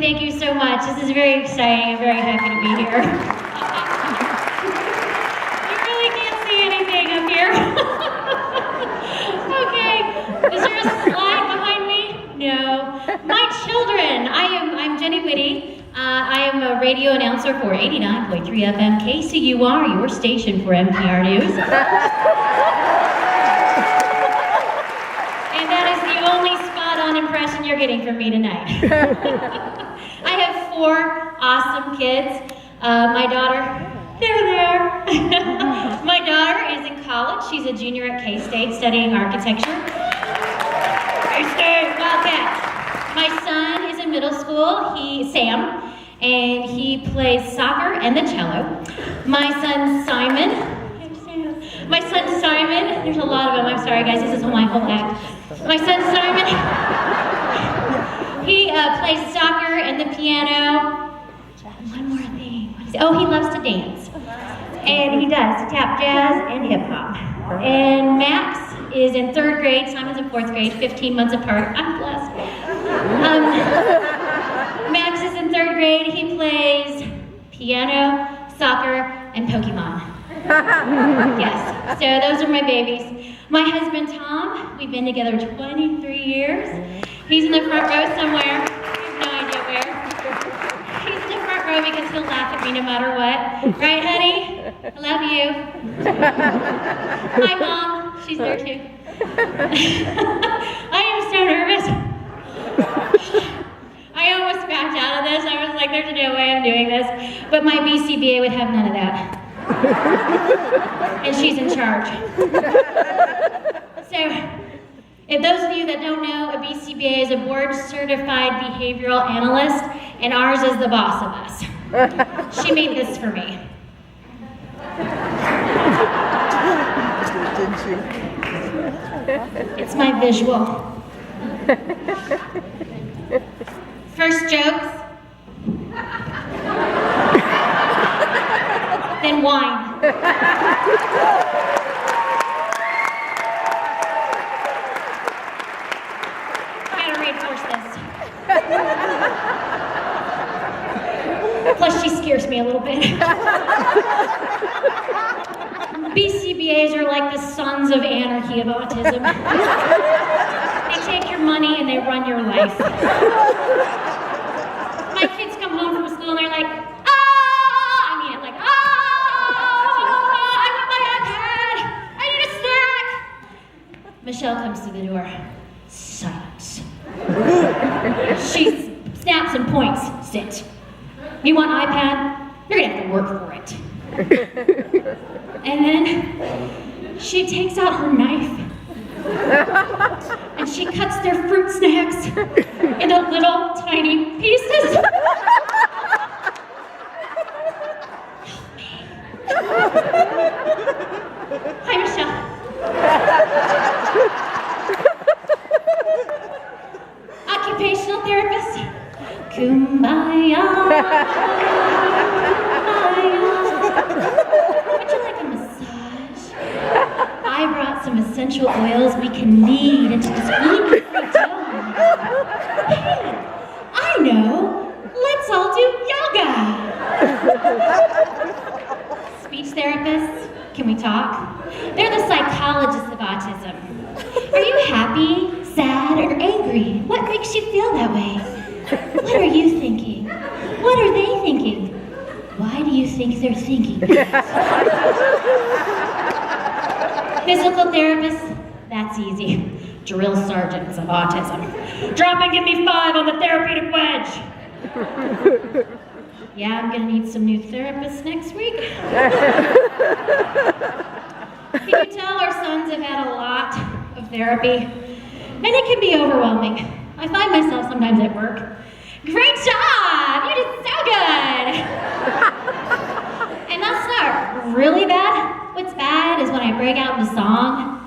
Thank you so much. This is very exciting. I'm very happy to be here. You really can't see anything up here. Okay, is there a slide behind me? No. My children, I'm Jenny Whitty. I am a radio announcer for 89.3 FM KCUR, your station for NPR News. And that is the only spot-on impression you're getting from me tonight. I have 4 awesome kids. My daughter, they're there. My daughter is in college. She's a junior at K-State studying architecture. K-State, Wildcats. My son is in middle school, Sam, and he plays soccer and the cello. My son Simon, there's a lot of them, I'm sorry guys, this is my whole act. My son Simon, he plays soccer and the piano. One more thing, he loves to dance. And he does tap jazz and hip hop. And Max is in 3rd grade, Simon's in 4th grade, 15 months apart. I'm blessed. Max is in 3rd grade. He plays piano, soccer, and Pokemon. Yes, so those are my babies. My husband Tom, we've been together 23 years. He's in the front row somewhere. I have no idea where. He's in the front row because he'll laugh at me no matter what. Right, honey? I love you. Hi, Mom. She's there too. I am so nervous. I almost backed out of this. I was like, there's no way I'm doing this. But my BCBA would have none of that. And she's in charge. So, if those of you that don't know, a BCBA is a board-certified behavioral analyst, and ours is the boss of us. She made this for me. It's my visual. First jokes, then wine. I gotta reinforce this. Plus, she scares me a little bit. BCBAs are like the sons of anarchy of autism. They take your money and they run your life. My kids come home from school and they're like, I'm like, I want my iPad! I need a snack! Michelle comes through the door. Silence. She snaps and points. Sit. You want iPad? You're gonna have to work for it. And then she takes out her knife and she cuts their fruit snacks into little tiny pieces. Help me. Hi, Michelle. Occupational therapist. Kumbaya. Would you like a massage? I brought some essential oils we can knead into this gluten-free dough. Hey, I know. Let's all do yoga. Speech therapists, can we talk? They're the psychologists of autism. Are you happy, sad, or angry? What makes you feel that way? What are you thinking? What are they thinking? Why do you think they're thinking that? Physical therapists, that's easy. Drill sergeants of autism. Drop and give me 5 on the therapeutic wedge. Yeah, I'm gonna need some new therapists next week. Can you tell our sons have had a lot of therapy? And it can be overwhelming. I find myself sometimes at work. Great job! You did so good! And that's not really bad. What's bad is when I break out in a song.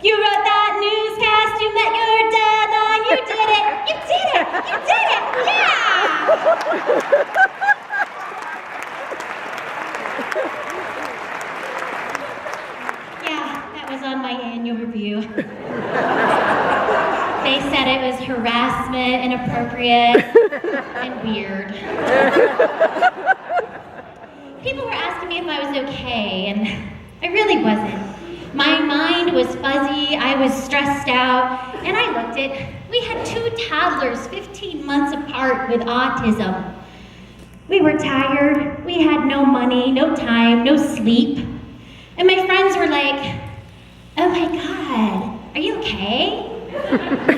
You wrote that newscast, you met your deadline, you did it! You did it! You did it! Yeah! said it was harassment, inappropriate, and weird. People were asking me if I was okay, and I really wasn't. My mind was fuzzy, I was stressed out, and I looked it. We had 2 toddlers 15 months apart with autism. We were tired, we had no money, no time, no sleep. And my friends were like, oh my God, are you okay?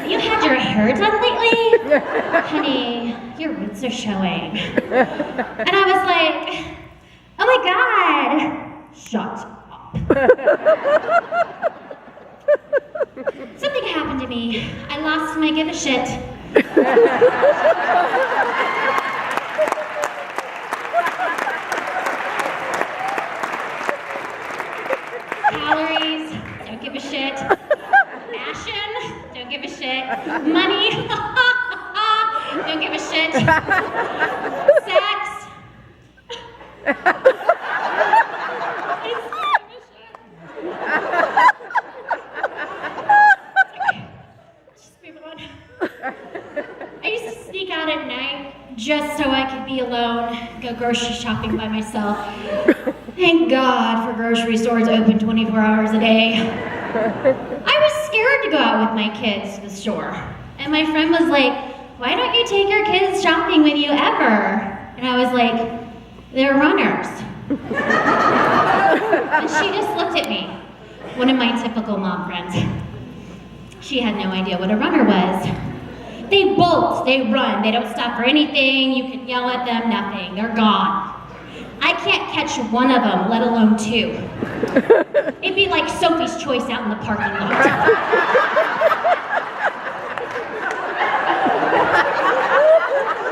You had your hair done lately? Honey, your roots are showing. And I was like, oh my God, shut up. Something happened to me. I lost my give a shit. Calories, don't give a shit. Passion, don't give a shit. Money, don't give a shit. Sex, I used to sneak out at night just so I could be alone, go grocery shopping by myself. Thank God for grocery stores open 24 hours a day. I was scared to go out with my kids to the store. And my friend was like, why don't you take your kids shopping with you ever? And I was like, they're runners. And she just looked at me, one of my typical mom friends. She had no idea what a runner was. They bolt, they run, they don't stop for anything, you can yell at them, nothing, they're gone. I can't catch one of them, let alone 2. It'd be like Sophie's Choice out in the parking lot.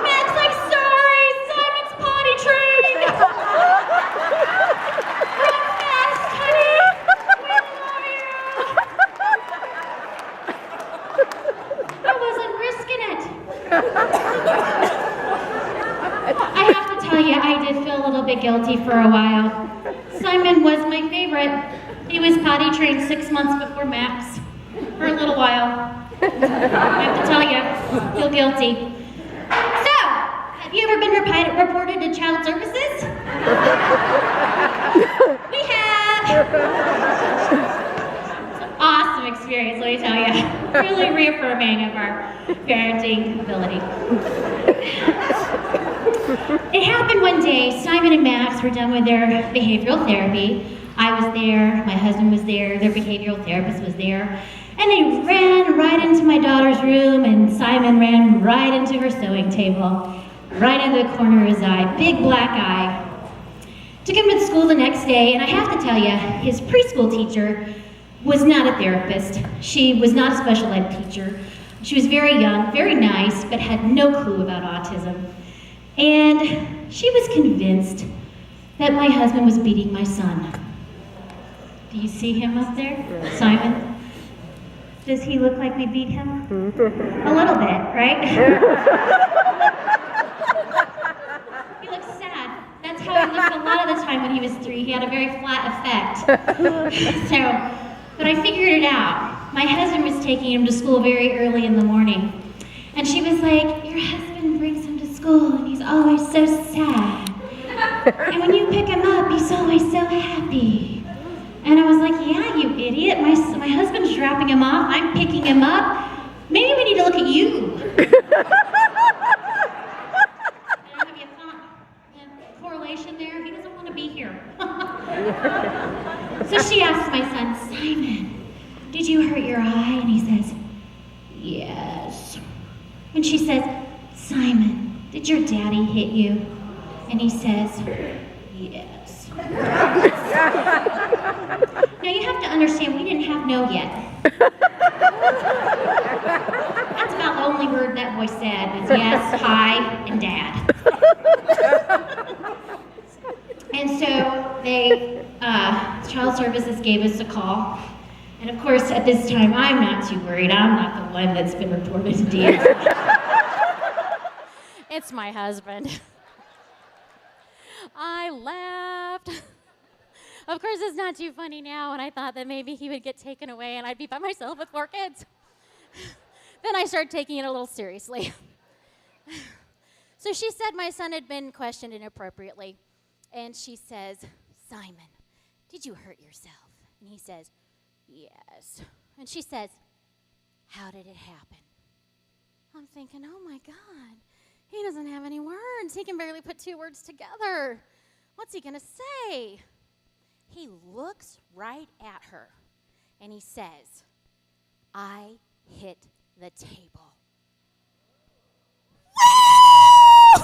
Matt's like, sorry, Simon's potty trained. Run fast, honey. We love you. I wasn't risking it. I have to tell you, I did feel a little bit guilty for a while. Simon was my favorite. He was potty trained 6 months before Max. For a little while. I have to tell you, feel guilty. So, have you ever been reported to child services? We have. It's an awesome experience, let me tell you. Really reaffirming of our parenting ability. It happened one day. Simon and Max were done with their behavioral therapy. I was there, my husband was there, their behavioral therapist was there. And they ran right into my daughter's room, and Simon ran right into her sewing table, right into the corner of his eye, big black eye. Took him to school the next day, and I have to tell you, his preschool teacher was not a therapist. She was not a special ed teacher. She was very young, very nice, but had no clue about autism. And she was convinced that my husband was beating my son. Do you see him up there, Simon? Does he look like we beat him? A little bit, right? He looks sad. That's how he looked a lot of the time when he was 3. He had a very flat effect. But I figured it out. My husband was taking him to school very early in the morning. And she was like, your husband brings him to school and he's always so sad. And when you pick him up, he's always so happy. And I was like, yeah, you idiot. My husband's dropping him off. I'm picking him up. Maybe we need to look at you. Have you thought correlation there? He doesn't want to be here. So she asked my son, Simon, did you hurt your eye? And he says, yes. And she says, Simon, did your daddy hit you? And he says, yes. Now you have to understand, we didn't have no yet. That's about the only word that boy said was yes, hi, and dad. And so child services gave us a call. And of course, at this time, I'm not too worried. I'm not the one that's been reported to DA. It's my husband. I laughed. Of course, it's not too funny now, and I thought that maybe he would get taken away and I'd be by myself with 4 kids. Then I started taking it a little seriously. So she said my son had been questioned inappropriately. And she says, Simon, did you hurt yourself? And he says, yes. And she says, how did it happen? I'm thinking, oh my God, he doesn't have any words. He can barely put 2 words together. What's he gonna say? He looks right at her and he says, I hit the table. We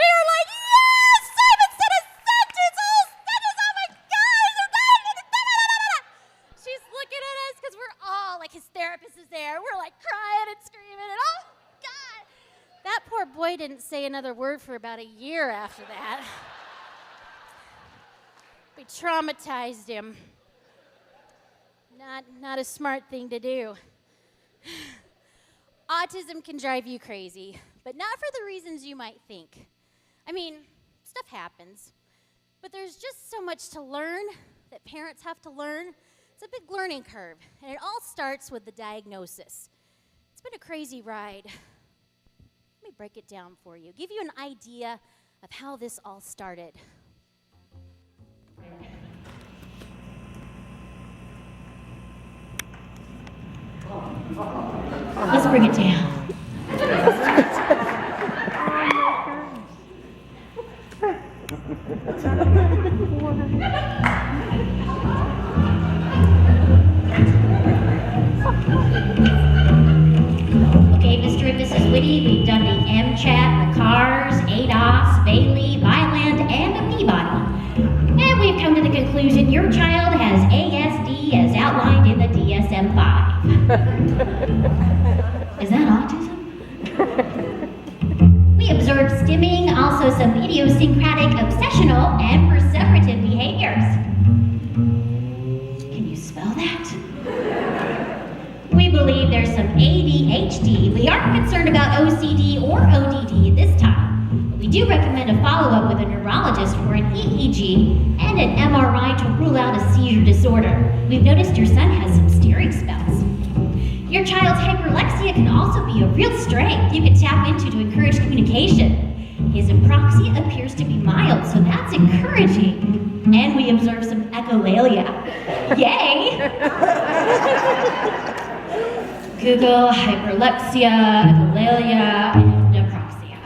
were like, yes, Simon said a sentence, whole sentence, oh my God, you got it. She's looking at us because we're all, like his therapist is there. We're like crying and screaming and oh God. That poor boy didn't say another word for about a year after that. We traumatized him. Not a smart thing to do. Autism can drive you crazy, but not for the reasons you might think. I mean, stuff happens, but there's just so much to learn that parents have to learn. It's a big learning curve, and it all starts with the diagnosis. It's been a crazy ride. Let me break it down for you, give you an idea of how this all started. Let's bring it down. Okay, Mr. and Mrs. Whitty, we've done the MCHAT, the CARS, ADOS, Bailey, Vineland, and the Peabody. And we've come to the conclusion your child has ASD as outlined in the DSM-5. Is that autism? We observed stimming, also some idiosyncratic, obsessional, and perseverative behaviors. Can you spell that? We believe there's some ADHD. We aren't concerned about OCD or ODD at this time. But we do recommend a follow-up with a neurologist for an EEG and an MRI to rule out a seizure disorder. We've noticed your son has some staring spells. Your child's hyperlexia can also be a real strength you can tap into to encourage communication. His apraxia appears to be mild, so that's encouraging. And we observe some echolalia. Yay! Google hyperlexia, echolalia, and apraxia.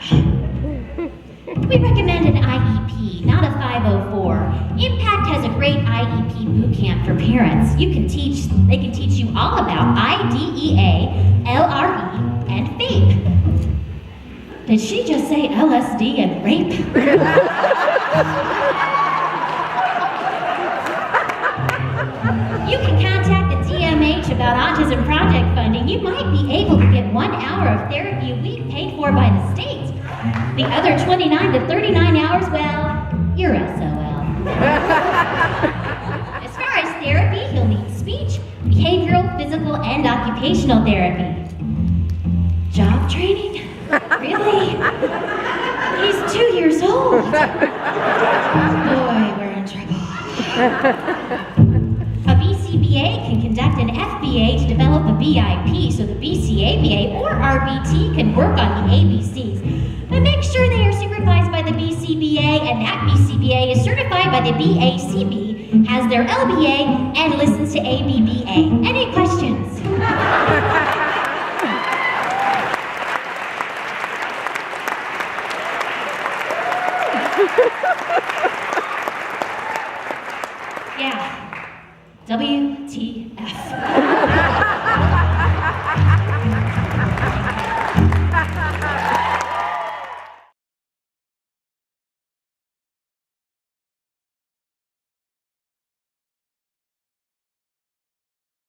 We recommend an IEP, not a 504. Impact has a great IEP bootcamp for parents. They can teach you all about IDEA, LRE, and FAPE. Did she just say LSD and rape? You can contact the DMH about Autism Project funding. You might be able to get 1 hour of therapy a week paid for by the state. The other 29 to 39 hours, well, you're SOL. As far as therapy, he'll need speech, behavioral, physical, and occupational therapy. Job training? Really? He's 2 years old. Boy, we're in trouble. A BCBA can conduct an FBA to develop a BIP so the BCABA or RBT can work on the ABCs. But make sure they are supervised by the BCBA and that BCBA is certified by the BACB, has their LBA, and listens to ABBA. Any questions? Yeah. WTF.